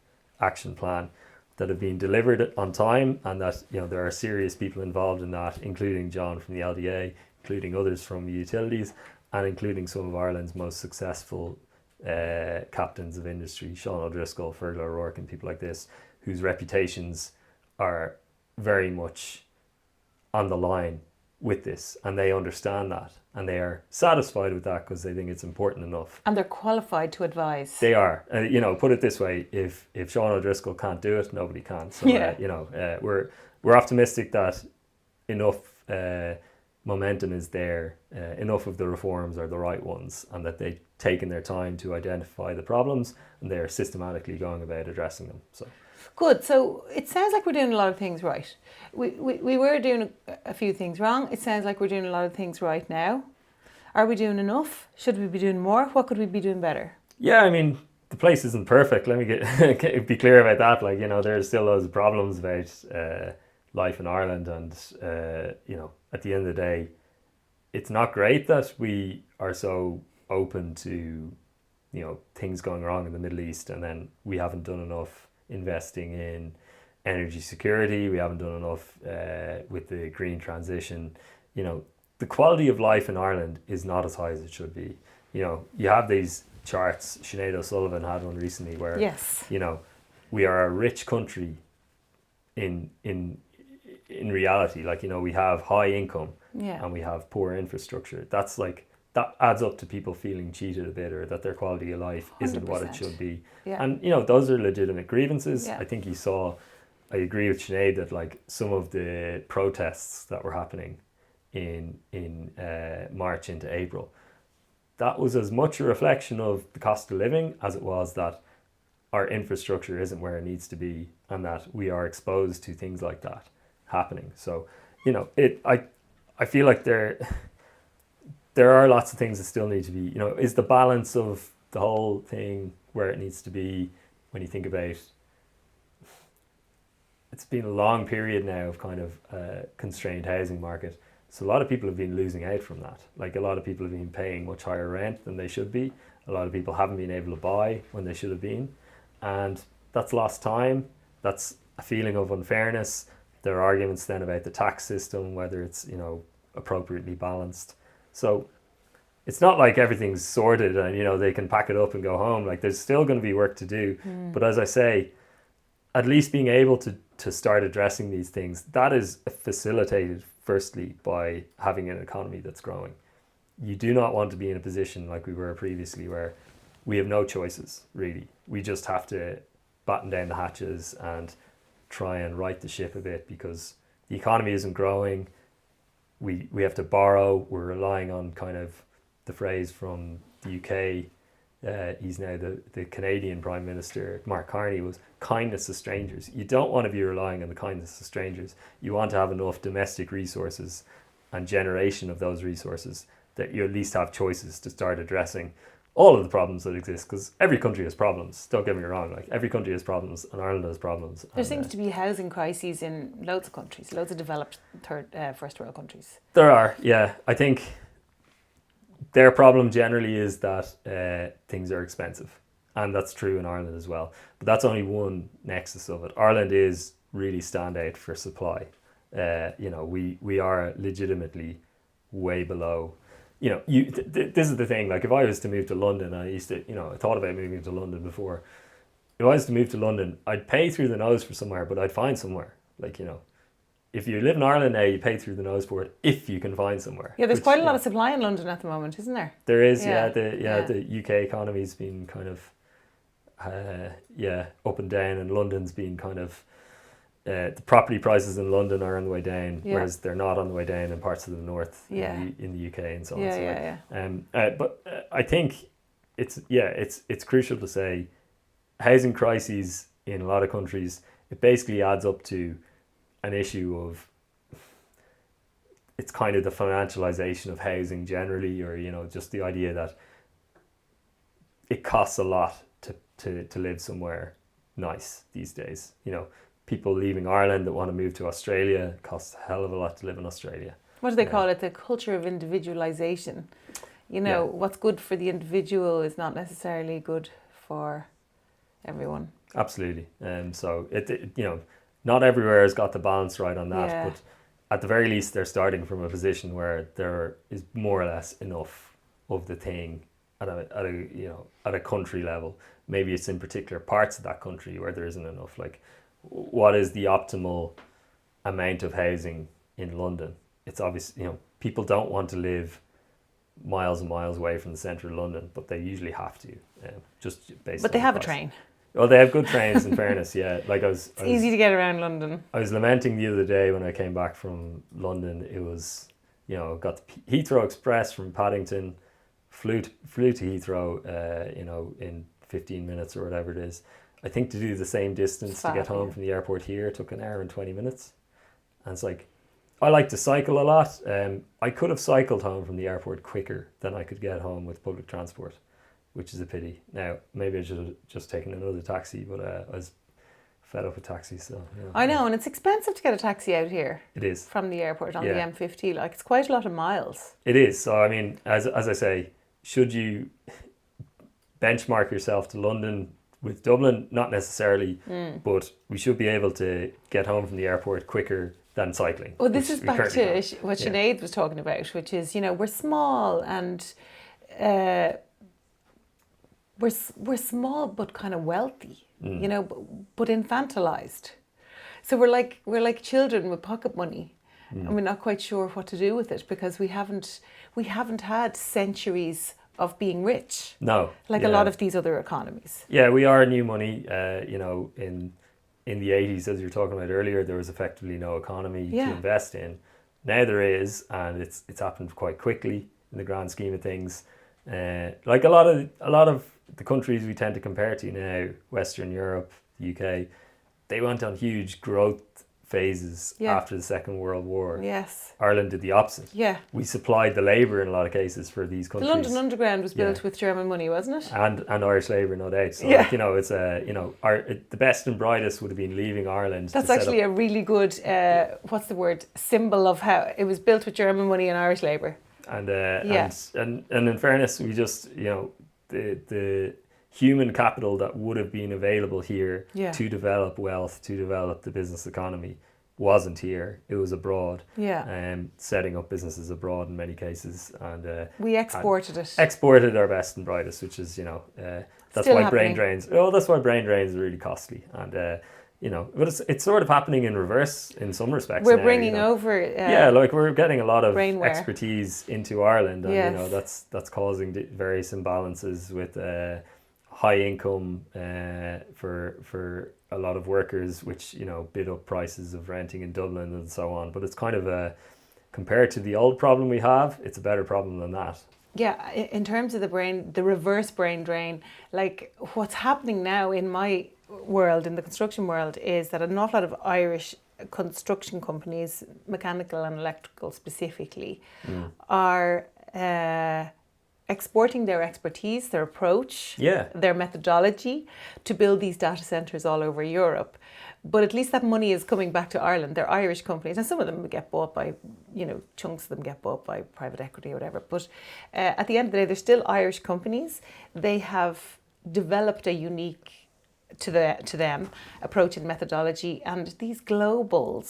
Action Plan that have been delivered on time, and that there are serious people involved in that, including John from the LDA, including others from utilities, and including some of Ireland's most successful captains of industry, Sean O'Driscoll, Fergal O'Rourke, and people like this, whose reputations are very much on the line with this, and they understand that, and they are satisfied with that because they think it's important enough. And they're qualified to advise. They are. Put it this way: if Sean O'Driscoll can't do it, nobody can. So we're optimistic that enough momentum is there, enough of the reforms are the right ones, and that they've taken their time to identify the problems and they're systematically going about addressing them. So. Good. So it sounds like we're doing a lot of things right. We were doing a few things wrong. It sounds like we're doing a lot of things right now. Are we doing enough? Should we be doing more? What could we be doing better? Yeah, I mean, the place isn't perfect. Let me be clear about that. Like, there's still loads of problems about life in Ireland, and at the end of the day, it's not great that we are so open to things going wrong in the Middle East, and then we haven't done enough investing in energy security. We haven't done enough with the green transition. The quality of life in Ireland is not as high as it should be. You have these charts. Sinead O'Sullivan had one recently where we are a rich country in reality. Like, we have high income and we have poor infrastructure. That adds up to people feeling cheated a bit, or that their quality of life isn't 100%. What it should be. Yeah. And those are legitimate grievances. Yeah. I think I agree with Sinead that like some of the protests that were happening in March into April, that was as much a reflection of the cost of living as it was that our infrastructure isn't where it needs to be, and that we are exposed to things like that happening. So, I feel like there are lots of things that still need to be, is the balance of the whole thing where it needs to be when you think about it's been a long period now of kind of constrained housing market. So a lot of people have been losing out from that. Like a lot of people have been paying much higher rent than they should be. A lot of people haven't been able to buy when they should have been. And that's lost time. That's a feeling of unfairness. There are arguments then about the tax system, whether it's, you know, appropriately balanced. So it's not like everything's sorted and, you know, they can pack it up and go home. Like there's still going to be work to do. But as I say, at least being able to start addressing these things, that is facilitated firstly by having an economy that's growing. You do not want to be in a position like we were previously where we have no choices, really. We just have to batten down the hatches and try and right the ship a bit because the economy isn't growing. We have to borrow. We're relying on kind of the phrase from the UK. He's now the Canadian Prime Minister, Mark Carney, was kindness to strangers. You don't want to be relying on the kindness of strangers. You want to have enough domestic resources and generation of those resources that you at least have choices to start addressing all of the problems that exist, because every country has problems. Don't get me wrong, like every country has problems and Ireland has problems. There seems to be housing crises in loads of countries, loads of developed first world countries. There are, yeah. I think their problem generally is that things are expensive, and that's true in Ireland as well. But that's only one nexus of it. Ireland is really standout for supply. You know, we are legitimately way below. You know, this is the thing. Like, if I was to move to London, I thought about moving to London before. If I was to move to London, I'd pay through the nose for somewhere, but I'd find somewhere. Like, you know, if you live in Ireland now, you pay through the nose for it if you can find somewhere. Yeah, there's quite a lot of supply in London at the moment, isn't there? There is, The UK economy's been kind of, up and down, and London's been kind of. The property prices in London are on the way down, whereas they're not on the way down in parts of the north in the UK and so on. But I think it's crucial to say housing crises in a lot of countries, it basically adds up to an issue of it's kind of the financialization of housing generally, or, you know, just the idea that it costs a lot to live somewhere nice these days. You know, people leaving Ireland that want to move to Australia, it costs a hell of a lot to live in Australia. What do they call it? The culture of individualization. You know, what's good for the individual is not necessarily good for everyone. Absolutely. So it you know, not everywhere has got the balance right on that, but at the very least they're starting from a position where there is more or less enough of the thing at a country level. Maybe it's in particular parts of that country where there isn't enough. Like, what is the optimal amount of housing in London? It's obvious, you know, people don't want to live miles and miles away from the centre of London, but they usually have to, just based. But they have a train. Well, they have good trains. In fairness, yeah. Like it's easy to get around London. I was lamenting the other day when I came back from London. It was, you know, got the Heathrow Express from Paddington, flew to Heathrow, you know, in 15 minutes or whatever it is. I think to do the same distance to get home from the airport here took an hour and 20 minutes. And it's like, I like to cycle a lot. I could have cycled home from the airport quicker than I could get home with public transport, which is a pity. Now, maybe I should have just taken another taxi, but I was fed up with taxis. So, yeah. I know, and it's expensive to get a taxi out here. It is. From the airport on the M50. Like, it's quite a lot of miles. It is. So, I mean, as I say, should you benchmark yourself to London with Dublin? Not necessarily, but we should be able to get home from the airport quicker than cycling. Well, this is back to what Sinead was talking about, which is, you know, we're small and we're small but kind of wealthy, you know, but infantilized. So we're like children with pocket money, and we're not quite sure what to do with it because we haven't had centuries of being rich. No. Like a lot of these other economies. Yeah, we are new money. You know, in the 80s, as you were talking about earlier, there was effectively no economy to invest in. Now there is, and it's happened quite quickly in the grand scheme of things. Like a lot of the countries we tend to compare to now, Western Europe, the UK, they went on huge growth phases after the Second World War. Yes. Ireland did the opposite. Yeah. We supplied the labour in a lot of cases for these countries. The London Underground was built with German money, wasn't it? And Irish labour, no doubt. So like, you know, it's the best and brightest would have been leaving Ireland. That's actually a really good what's the word, symbol of how it was built with German money and Irish labour. And in fairness, we just, you know, the human capital that would have been available here to develop wealth, to develop the business economy, wasn't here. It was abroad. Setting up businesses abroad in many cases, and we exported it. Exported our best and brightest, which is, you know, that's Still why happening. brain drains. Oh, that's why brain drains are really costly, and you know, but it's sort of happening in reverse in some respects. We're now, bringing you know. over. Like we're getting a lot of brainware. expertise into Ireland, and Yes. you know that's causing various imbalances with high income for a lot of workers, which, you know, bid up prices of renting in Dublin and so on. But it's kind of compared to the old problem we have, it's a better problem than that. Yeah, in terms of the reverse brain drain, like what's happening now in my world, in the construction world, is that an awful lot of Irish construction companies, mechanical and electrical specifically, are exporting their expertise, their approach, their methodology to build these data centres all over Europe. But at least that money is coming back to Ireland. They're Irish companies, and some of them get bought by, you know, chunks of them get bought by private equity or whatever. But at the end of the day, they're still Irish companies. They have developed a unique to them approach and methodology, and these global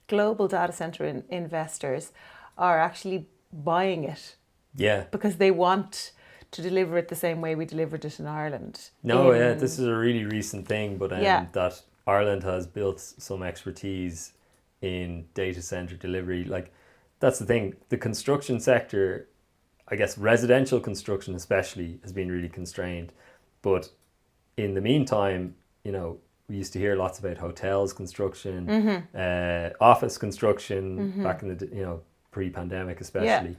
data centre investors are actually buying it. Yeah. Because they want to deliver it the same way we delivered it in Ireland. This is a really recent thing, but that Ireland has built some expertise in data centre delivery. Like, that's the thing. The construction sector, I guess residential construction especially, has been really constrained. But in the meantime, you know, we used to hear lots about hotels construction, office construction back in the, you know, pre-pandemic especially.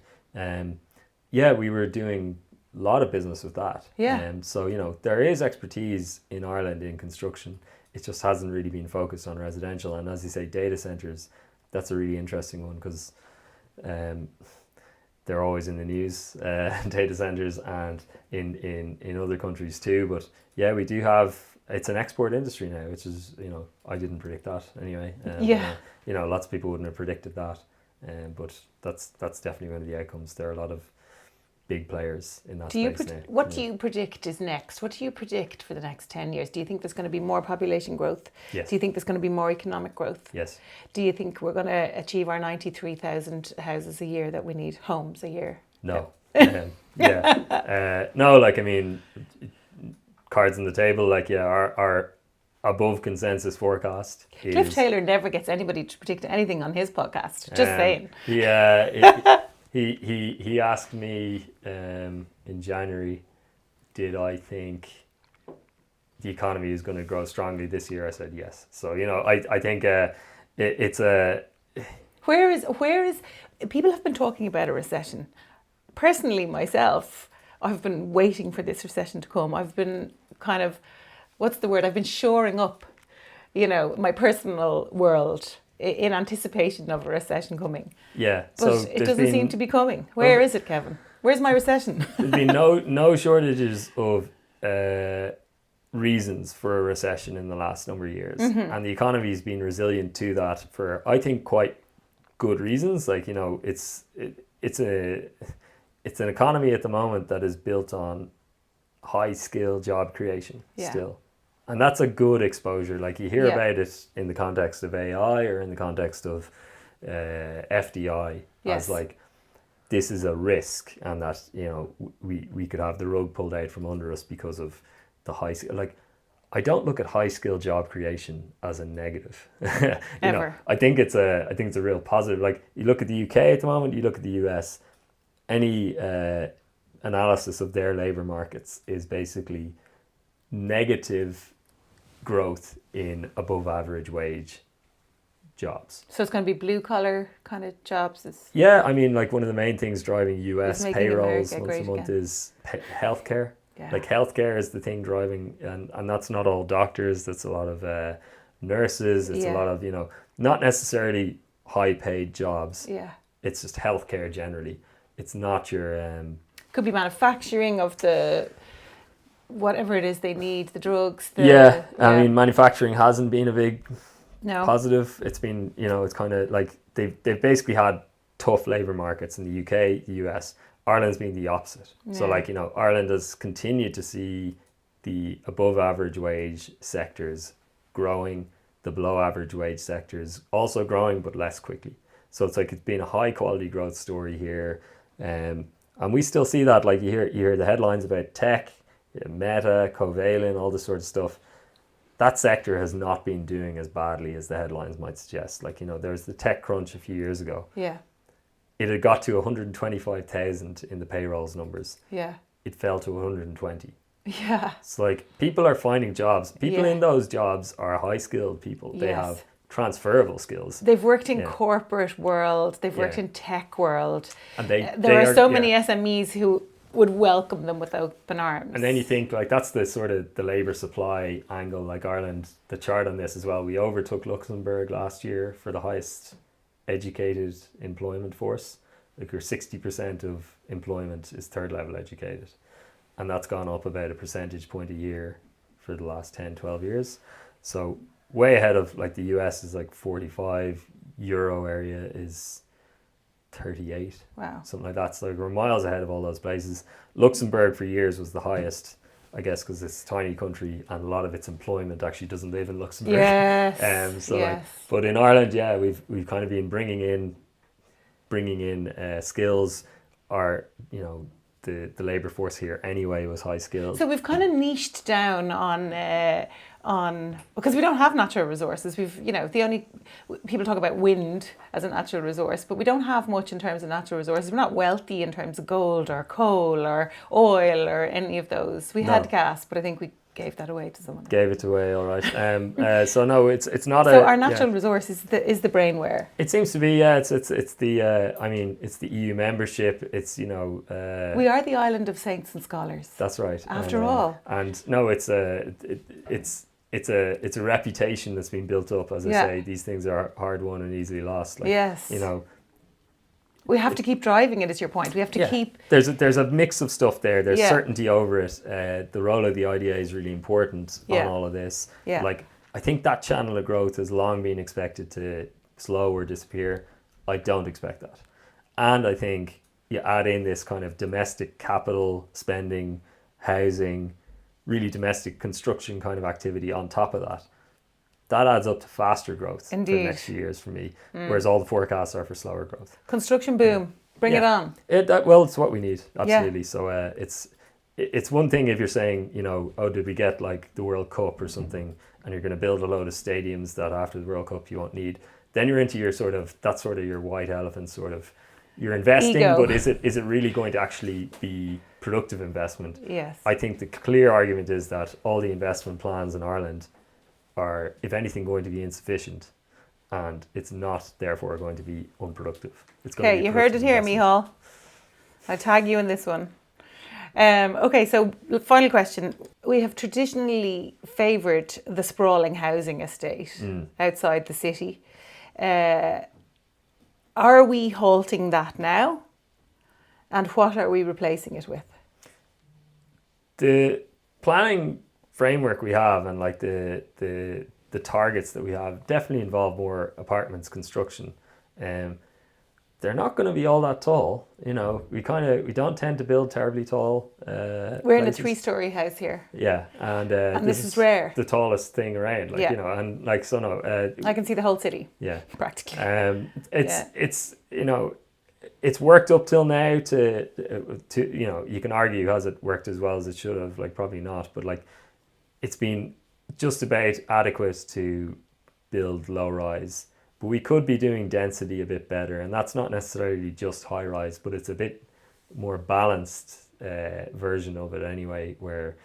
We were doing a lot of business with that. So, you know, there is expertise in Ireland in construction. It just hasn't really been focused on residential. And as you say, data centres, that's a really interesting one, because they're always in the news, data centres, and in other countries too. But yeah, we do have, it's an export industry now, which is, you know, I didn't predict that anyway. You know, lots of people wouldn't have predicted that. But that's definitely one of the outcomes. There are a lot of big players in that space now. What do you predict is next? What do you predict for the next 10 years? Do you think there's going to be more population growth? Yes. Do you think there's going to be more economic growth? Yes. Do you think we're going to achieve our 93,000 houses a year that we need, homes a year? No. No, like, I mean, cards on the table, like, our above consensus forecast is... Cliff Taylor never gets anybody to predict anything on his podcast. Just saying. He asked me in January, did I think the economy is going to grow strongly this year? I said yes. So, you know, I think it's a... Where is people have been talking about a recession. Personally, myself, I've been waiting for this recession to come. I've been kind of, what's the word? I've been shoring up, you know, my personal world in anticipation of a recession coming. Yeah. But it doesn't seem to be coming. Where is it, Kevin? Where's my recession? There's been no shortages of reasons for a recession in the last number of years. And the economy has been resilient to that for, I think, quite good reasons. Like, you know, it's an economy at the moment that is built on high skill job creation still. And that's a good exposure. Like, you hear about it in the context of AI or in the context of FDI as like, this is a risk, and that, you know, we could have the rug pulled out from under us because of the high skill. Like, I don't look at high skill job creation as a negative. You know, I think it's a real positive. Like, you look at the UK at the moment, you look at the US, any analysis of their labour markets is basically negative growth in above average wage jobs. So it's going to be blue collar kind of jobs? Yeah, I mean, like, one of the main things driving US payrolls once a month is healthcare. Like, healthcare is the thing driving, and that's not all doctors, that's a lot of nurses, it's a lot of, not necessarily high paid jobs. Yeah. It's just healthcare generally. It's not your... Could be manufacturing of the... whatever it is they need, the drugs. I mean, manufacturing hasn't been a big positive. It's been, it's kind of like they've basically had tough labour markets in the UK, the US. Ireland's been the opposite. So Ireland has continued to see the above average wage sectors growing, the below average wage sectors also growing, but less quickly. So it's been a high quality growth story here. And we still see that, like you hear the headlines about tech, Meta, Covalent, all this sort of stuff. That sector has not been doing as badly as the headlines might suggest. There was the tech crunch a few years ago. Yeah. It had got to 125,000 in the payrolls numbers. Yeah. It fell to 120. Yeah. It's people are finding jobs. People in those jobs are high skilled people. They have transferable skills. They've worked in corporate world. They've worked in tech world. And there are so many SMEs who would welcome them with open arms. And then you think that's the sort of the labour supply angle, like Ireland, the chart on this as well. We overtook Luxembourg last year for the highest educated employment force. We're 60% of employment is third level educated. And that's gone up about a percentage point a year for the last 10, 12 years. So way ahead of the US is 45, Euro area is 38. Wow. Something like that. So we're miles ahead of all those places. Luxembourg for years was the highest, I guess, because it's a tiny country and a lot of its employment actually doesn't live in Luxembourg. Yes. But in Ireland, we've kind of been bringing in skills. The labour force here anyway was high skilled. So we've kind of niched down on because we don't have natural resources. The only people talk about wind as a natural resource, but we don't have much in terms of natural resources. We're not wealthy in terms of gold or coal or oil or any of those. We had gas, but I think we gave that away to someone. Gave it away, all right. So no, it's not. So our natural resource is the brainware. It seems to be, it's the EU membership. It's we are the island of saints and scholars. That's right. After all, and no, it's a reputation that's been built up. As I say, these things are hard won and easily lost. Yes. We have to keep driving it, is your point. We have to keep... There's a mix of stuff there. There's certainty over it. The role of the IDA is really important on all of this. Yeah. I think that channel of growth has long been expected to slow or disappear. I don't expect that. And I think you add in this kind of domestic capital spending, housing, really domestic construction kind of activity on top of that. That adds up to faster growth for the next few years for me, whereas all the forecasts are for slower growth. Construction boom, bring it on. It's what we need, absolutely. So it's one thing if you're saying, did we get the World Cup or something, and you're going to build a load of stadiums that after the World Cup you won't need. Then you're into your that's sort of your white elephant sort of, you're investing, ego. But is it really going to actually be productive investment? Yes. I think the clear argument is that all the investment plans in Ireland are, if anything, going to be insufficient, and it's not therefore going to be unproductive. It's going to be you heard it here, Michal. I tag you in this one. Okay, so final question. We have traditionally favoured the sprawling housing estate outside the city. Are we halting that now? And what are we replacing it with? The planning framework we have and the targets that we have definitely involve more apartments construction. They're not going to be all that tall. We don't tend to build terribly tall. We're in a 3-story house here. Yeah, and this is rare. The tallest thing around. I can see the whole city. Yeah, practically. It's worked up till now to you can argue, has it worked as well as it should have? Probably not, but it's been just about adequate to build low rise. But we could be doing density a bit better, and that's not necessarily just high rise, but it's a bit more balanced version of it anyway, where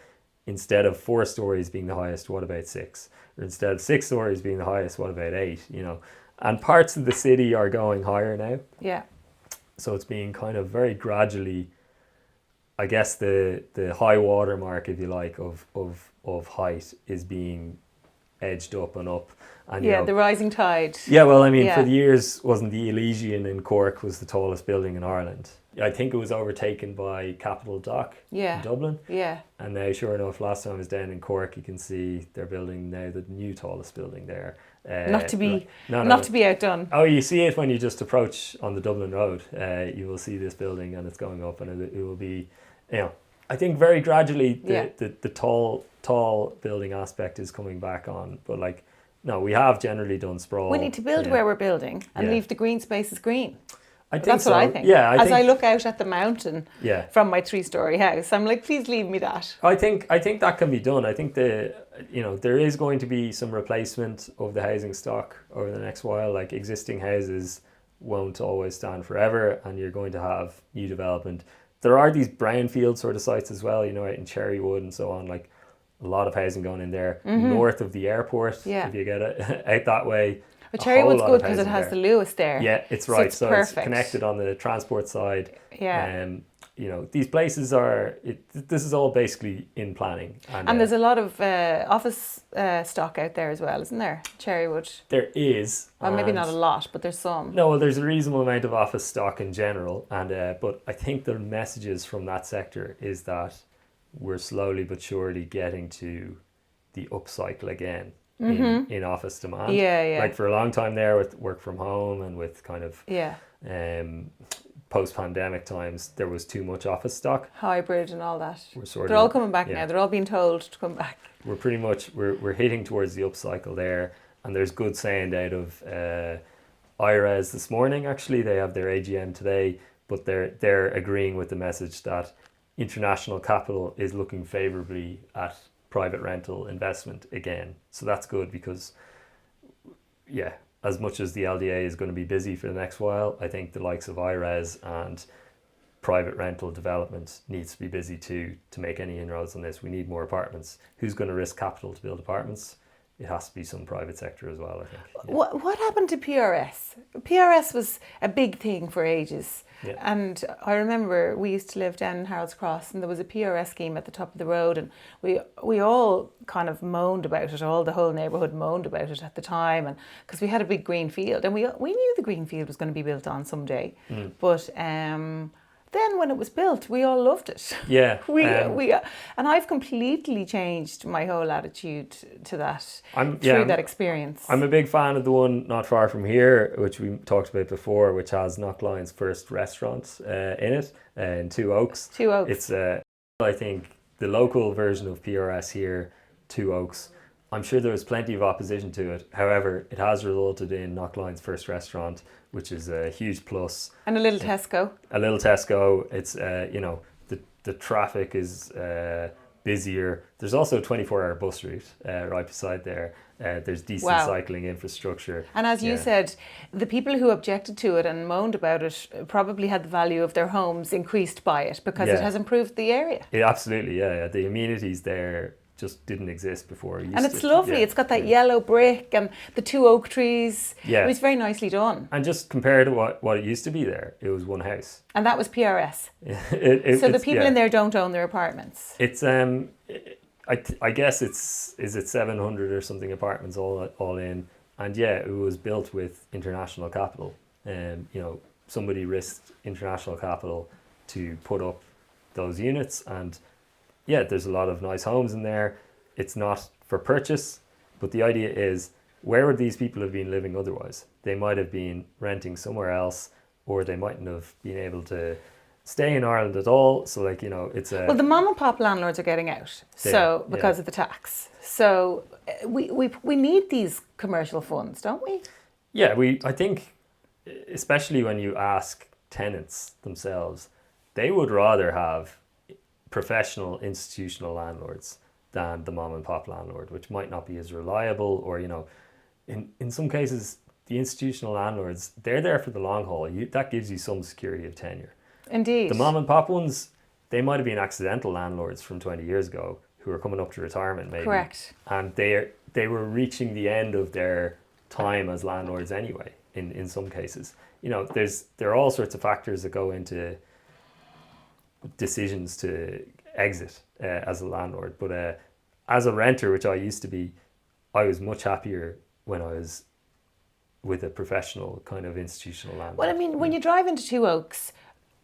instead of 4 stories being the highest, what about 6? Or instead of 6 stories being the highest, what about 8? And parts of the city are going higher now. Yeah. So it's being kind of very gradually, I guess the high water mark, if you like, of height is being edged up and up. And, the rising tide. Yeah, well, I mean, for the years, wasn't the Elysian in Cork was the tallest building in Ireland? I think it was overtaken by Capital Dock in Dublin. Yeah. And now, sure enough, last time I was down in Cork, you can see they're building now the new tallest building there. Not to be outdone. Oh, you see it when you just approach on the Dublin Road. You will see this building and it's going up, and it will be, I think very gradually the tall building aspect is coming back on. But no, we have generally done sprawl. We need to build where we're building and leave the green spaces green. That's what I think. Yeah, I look out at the mountain from my 3-story house, I'm like, please leave me that. I think that can be done. I think there is going to be some replacement of the housing stock over the next while. Like, existing houses won't always stand forever, and you're going to have new development. There are these brownfield sort of sites as well, out in Cherrywood and so on, like a lot of housing going in there north of the airport. If you get it out that way. But Cherrywood's good because it has the Lewis there. Yeah, it's right. So it's connected on the transport side. Yeah. These places this is all basically in planning. And there's a lot of office stock out there as well, isn't there? Cherrywood. There is. Well, maybe not a lot, but there's some. No, well, there's a reasonable amount of office stock in general. But I think the messages from that sector is that we're slowly but surely getting to the upcycle again. In office demand. Like, for a long time there with work from home and with kind of post-pandemic times, there was too much office stock. Hybrid and all that. They're all coming back now. They're all being told to come back. We're pretty much, we're hitting towards the upcycle there. And there's good sound out of IRES this morning, actually. They have their AGM today, but they're agreeing with the message that international capital is looking favourably at private rental investment again. So that's good because, as much as the LDA is going to be busy for the next while, I think the likes of IRES and private rental development needs to be busy too to make any inroads on this. We need more apartments. Who's going to risk capital to build apartments? It has to be some private sector as well, I think. Yeah. What happened to PRS? PRS was a big thing for ages. Yeah. And I remember we used to live down in Harold's Cross, and there was a PRS scheme at the top of the road, and we all kind of moaned about it. The whole neighbourhood moaned about it at the time, and because we had a big green field, and we knew the green field was going to be built on someday. But then when it was built, we all loved it. Yeah. And I've completely changed my whole attitude to that through that experience. I'm a big fan of the one not far from here, which we talked about before, which has Knockline's first restaurant in it, in Two Oaks. Two Oaks. It's, I think, the local version of PRS here, Two Oaks. I'm sure there was plenty of opposition to it. However, it has resulted in Knockline's first restaurant, which is a huge plus. And a little Tesco. A little Tesco. It's, the traffic is busier. There's also a 24-hour bus route right beside there. There's decent cycling infrastructure. And as you said, the people who objected to it and moaned about it probably had the value of their homes increased by it because it has improved the area. Yeah, absolutely, yeah. The amenities there just didn't exist before. And it's lovely. It's got that yellow brick and the two oak trees. Yeah. It was very nicely done. And just compared to what it used to be there, it was one house. And that was PRS. So the people in there don't own their apartments. It's I guess is it 700 or something apartments all in, and it was built with international capital. Somebody risked international capital to put up those units, and there's a lot of nice homes in there. It's not for purchase, but the idea is, where would these people have been living otherwise? They might have been renting somewhere else, or they mightn't have been able to stay in Ireland at all. So it's a... Well, the mom and pop landlords are getting out, because of the tax. So we need these commercial funds, don't we? Yeah, I think, especially when you ask tenants themselves, they would rather have professional institutional landlords than the mom and pop landlord, which might not be as reliable, or in some cases the institutional landlords, they're there for the long haul. That gives you some security of tenure. Indeed. The mom and pop ones, they might have been accidental landlords from 20 years ago who are coming up to retirement maybe. Correct. And they were reaching the end of their time as landlords anyway in some cases. There are all sorts of factors that go into decisions to exit as a landlord, but as a renter, which I used to be, I was much happier when I was with a professional kind of institutional landlord. Well, I mean, when you drive into Two Oaks,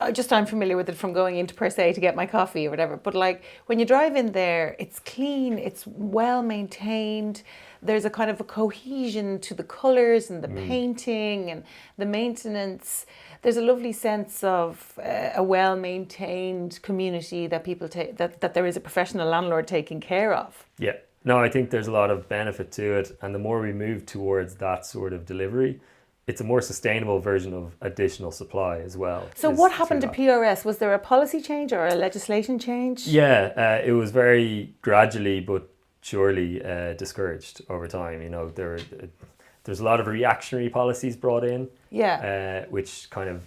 I'm familiar with it from going into per se to get my coffee or whatever. But like when you drive in there, it's clean, it's well maintained. There's a kind of a cohesion to the colours and the painting and the maintenance. There's a lovely sense of a well maintained community that people take, that there is a professional landlord taking care of. Yeah. No, I think there's a lot of benefit to it. And the more we move towards that sort of delivery, it's a more sustainable version of additional supply as well. So what happened to PRS? Was there a policy change or a legislation change? Yeah, it was very gradually but surely discouraged over time. You know, there's a lot of reactionary policies brought in, which kind of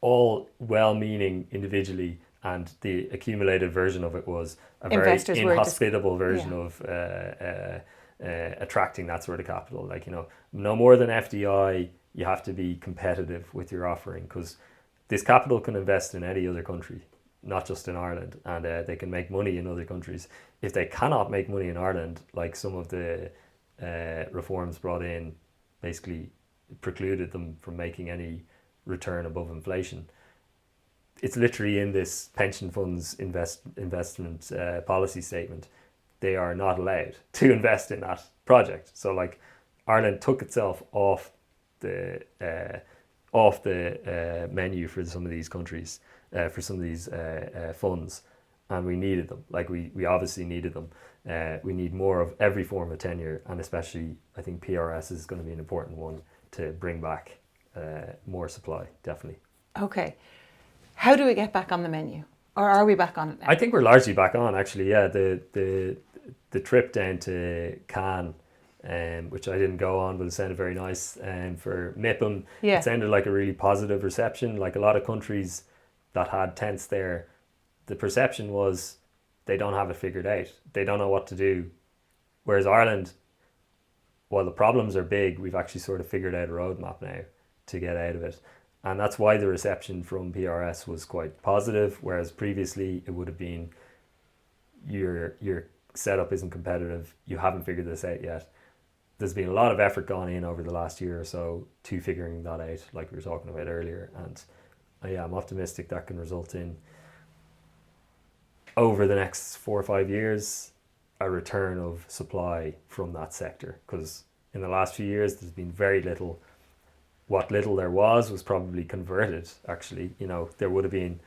all well-meaning individually, and the accumulated version of it was a very inhospitable version of attracting that sort of capital. Like, you know, no more than FDI, you have to be competitive with your offering, because this capital can invest in any other country, not just in Ireland, and they can make money in other countries. If they cannot make money in Ireland, like some of the reforms brought in basically precluded them from making any return above inflation. It's literally in this pension funds investment policy statement. They are not allowed to invest in that project. So like Ireland took itself off the menu for some of these countries, for some of these funds, and we needed them. Like we obviously needed them. We need more of every form of tenure, and especially I think PRS is going to be an important one to bring back more supply, definitely. Okay. How do we get back on the menu? Or are we back on it now? I think we're largely back on, actually. Yeah, the trip down to Cannes, which I didn't go on, but it sounded very nice. For MIPIM, it sounded like a really positive reception. Like a lot of countries that had tents there, the perception was they don't have it figured out. They don't know what to do. Whereas Ireland, while the problems are big, we've actually sort of figured out a roadmap now to get out of it. And that's why the reception from PRS was quite positive, whereas previously it would have been your setup isn't competitive, you haven't figured this out yet. There's been a lot of effort gone in over the last year or so to figuring that out, like we were talking about earlier. And I'm optimistic that can result in, over the next 4 or 5 years, a return of supply from that sector. Because in the last few years, there's been very little. What little there was probably converted, actually. You know, there would have been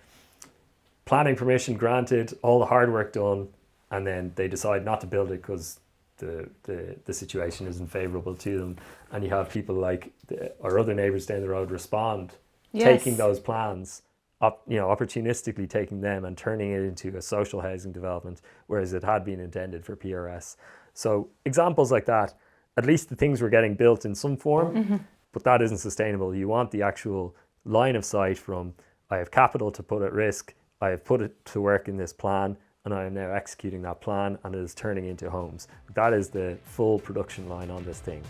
planning permission granted, all the hard work done, and then they decide not to build it because the situation isn't favourable to them. And you have people like our other neighbours down the road respond, taking those plans, opportunistically taking them and turning it into a social housing development, whereas it had been intended for PRS. So examples like that, at least the things were getting built in some form, but that isn't sustainable. You want the actual line of sight from, I have capital to put at risk, I have put it to work in this plan, and I am now executing that plan, and it is turning into homes. That is the full production line on this thing.